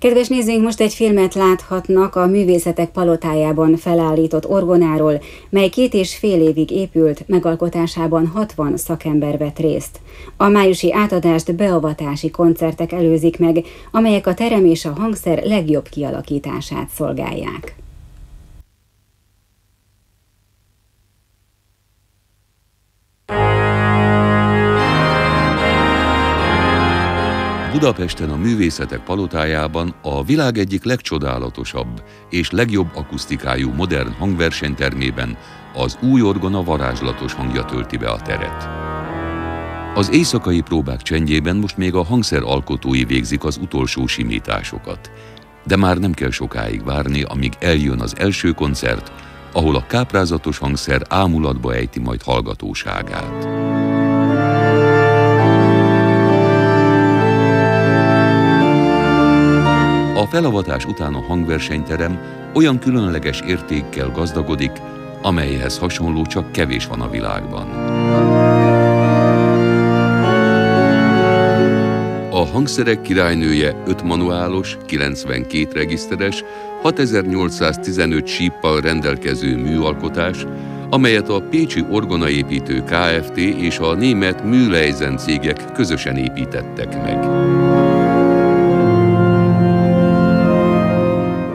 Kedves nézőink, most egy filmet láthatnak a Művészetek Palotájában felállított orgonáról, mely 2,5 évig épült, megalkotásában 60 szakember vett részt. A májusi átadást beavatási koncertek előzik meg, amelyek a terem és a hangszer legjobb kialakítását szolgálják. Budapesten a Művészetek Palotájában a világ egyik legcsodálatosabb és legjobb akusztikájú modern hangversenytermében az új orgona varázslatos hangja tölti be a teret. Az éjszakai próbák csendjében most még a hangszer alkotói végzik az utolsó simításokat, de már nem kell sokáig várni, amíg eljön az első koncert, ahol a káprázatos hangszer ámulatba ejti majd hallgatóságát. A felavatás után a hangversenyterem olyan különleges értékkel gazdagodik, amelyhez hasonló csak kevés van a világban. A hangszerek királynője 5 manuálos, 92 regiszteres, 6815 síppal rendelkező műalkotás, amelyet a pécsi orgonaépítő Kft. És a német Mühleisen cégek közösen építettek meg.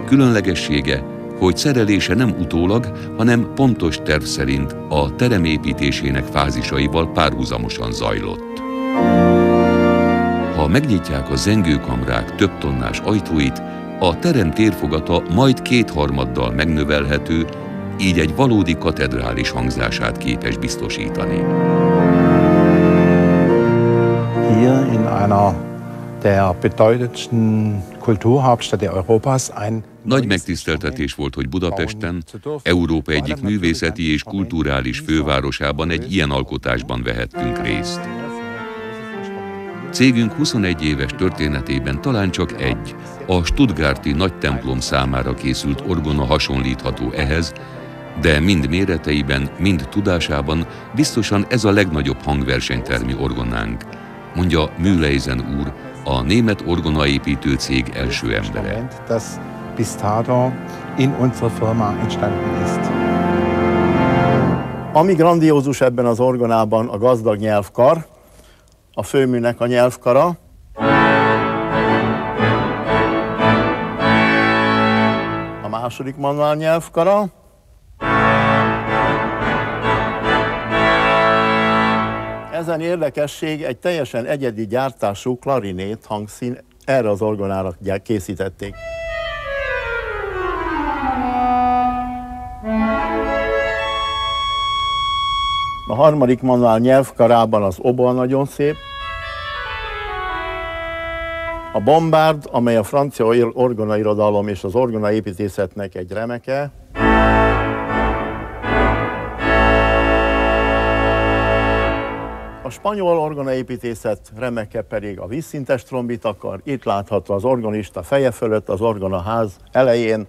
Különlegessége, hogy szerelése nem utólag, hanem pontos terv szerint a terem építésének fázisaival párhuzamosan zajlott. Ha megnyitják a zengőkamrák több tonnás ajtóit, a terem térfogata majd 2/3-dal megnövelhető, így egy valódi katedrális hangzását képes biztosítani. Hier in einer der bedeutendsten Kulturhauptstädte Europas ein Nagy megtiszteltetés volt, hogy Budapesten, Európa egyik művészeti és kulturális fővárosában egy ilyen alkotásban vehettünk részt. Cégünk 21 éves történetében talán csak egy, a stuttgarti nagy templom számára készült orgona hasonlítható ehhez, de mind méreteiben, mind tudásában biztosan ez a legnagyobb hangversenytermi orgonánk, mondja Mühleisen úr, a német orgonaépítő cég első embere. Bis dato in unserer Firma entstanden ist. Ami grandiózus ebben az orgonában a gazdag nyelvkar, a főműnek a nyelvkara, a második manuál nyelvkara, ezen érdekesség egy teljesen egyedi gyártású klarinét hangszín, erre az orgonára készítették. A harmadik manuál nyelvkarában az oboa nagyon szép. A bombárd, amely a francia orgonairodalom és az orgonaépítészetnek egy remeke. A spanyol orgonaépítészet remeke pedig a vízszintes trombitakar. Itt látható az orgonista feje fölött, az orgonaház elején.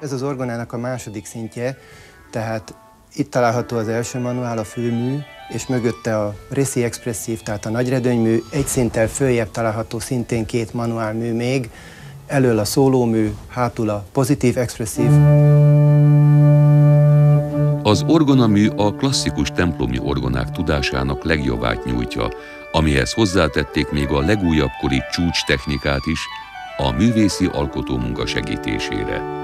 Ez az orgonának a második szintje, tehát itt található az első manuál, a főmű, és mögötte a Réci expresszív, tehát a nagyredőnymű, egy szinttel följebb található szintén 2 manuálmű még, elől a szólómű, hátul a pozitív expresszív. Az orgonamű a klasszikus templomi orgonák tudásának legjobbát nyújtja, amihez hozzátették még a legújabb kori csúcs technikát is, a művészi alkotómunka segítésére.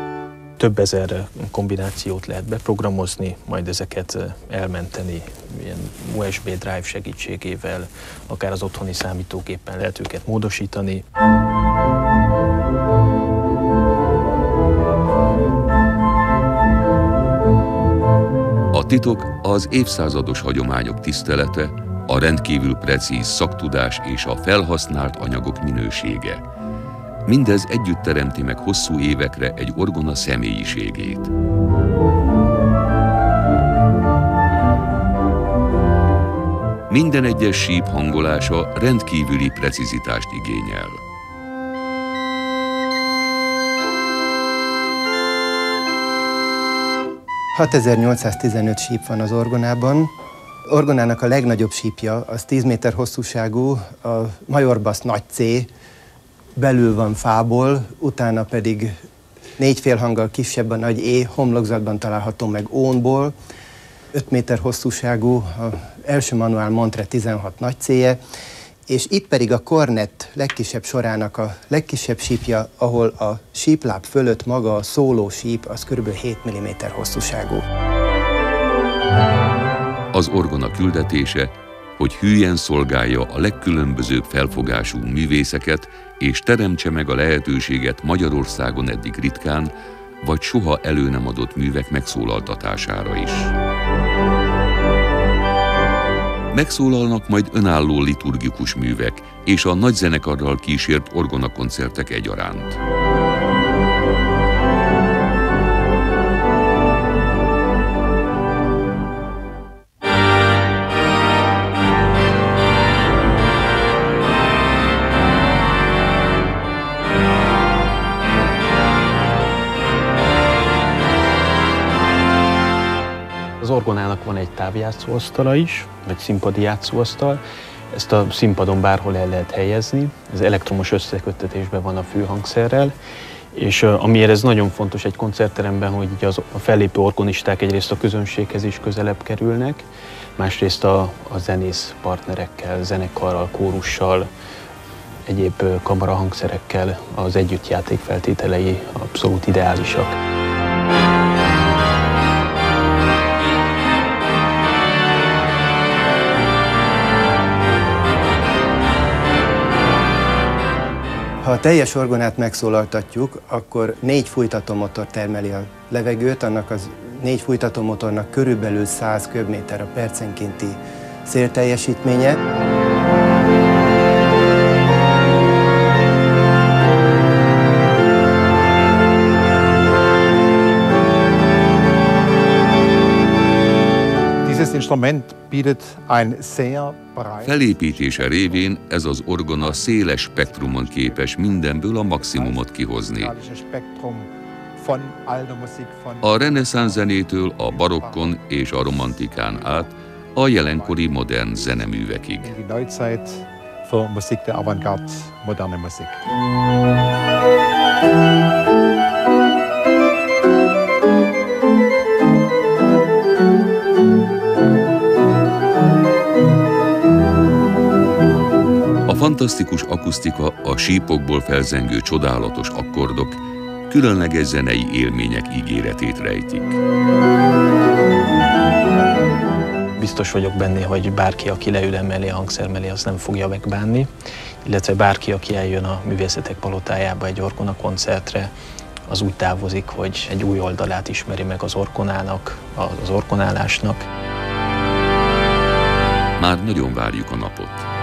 Több ezer kombinációt lehet beprogramozni, majd ezeket elmenteni ilyen USB drive segítségével, akár az otthoni számítógépen lehet őket módosítani. A titok az évszázados hagyományok tisztelete, a rendkívül precíz szaktudás és a felhasznált anyagok minősége. Mindez együtt teremti meg hosszú évekre egy orgona személyiségét. Minden egyes síp hangolása rendkívüli precizitást igényel. 6815 síp van az orgonában. Orgonának a legnagyobb sípja, az 10 méter hosszúságú, a majorbasz nagy C, belül van fából, utána pedig 4 félhanggal kisebb a nagy E, homlokzatban található meg ónból, 5 méter hosszúságú, az első manuál Montre 16 nagy C-je, és itt pedig a kornett legkisebb sorának a legkisebb sípja, ahol a sípláb fölött maga a szóló síp, az kb. 7 mm hosszúságú. Az orgona küldetése, hogy hűen szolgálja a legkülönbözőbb felfogású művészeket, és teremtse meg a lehetőséget Magyarországon eddig ritkán, vagy soha elő nem adott művek megszólaltatására is. Megszólalnak majd önálló liturgikus művek és a nagy zenekarral kísért orgonakoncertek egyaránt. Az orgonának van egy távjátszóasztala is, vagy színpadi játszóasztal. Ezt a színpadon bárhol el lehet helyezni. Ez elektromos összeköttetésben van a főhangszerrel. És amiért ez nagyon fontos egy koncertteremben, hogy így a fellépő orgonisták egyrészt a közönséghez is közelebb kerülnek, másrészt a zenész partnerekkel, zenekarral, kórussal, egyéb kamarahangszerekkel az együttjáték feltételei abszolút ideálisak. Ha a teljes orgonát megszólaltatjuk, akkor 4 fújtatómotor termeli a levegőt, annak az 4 fújtatómotornak körülbelül 100 köbméter a percenkénti szélteljesítménye. Felépítése révén ez az orgona széles spektrumon képes mindenből a maximumot kihozni. A reneszánsz zenétől a barokkon és a romantikán át a jelenkori modern zeneművekig. A fantasztikus akusztika, a sípokból felzengő csodálatos akkordok különleges zenei élmények ígéretét rejtik. Biztos vagyok benne, hogy bárki, aki leül emellé a hangszer mellé, az nem fogja megbánni, illetve bárki, aki eljön a Művészetek Palotájába egy orgona koncertre, az úgy távozik, hogy egy új oldalát ismeri meg az orgonának, az orgonálásnak. Már nagyon várjuk a napot.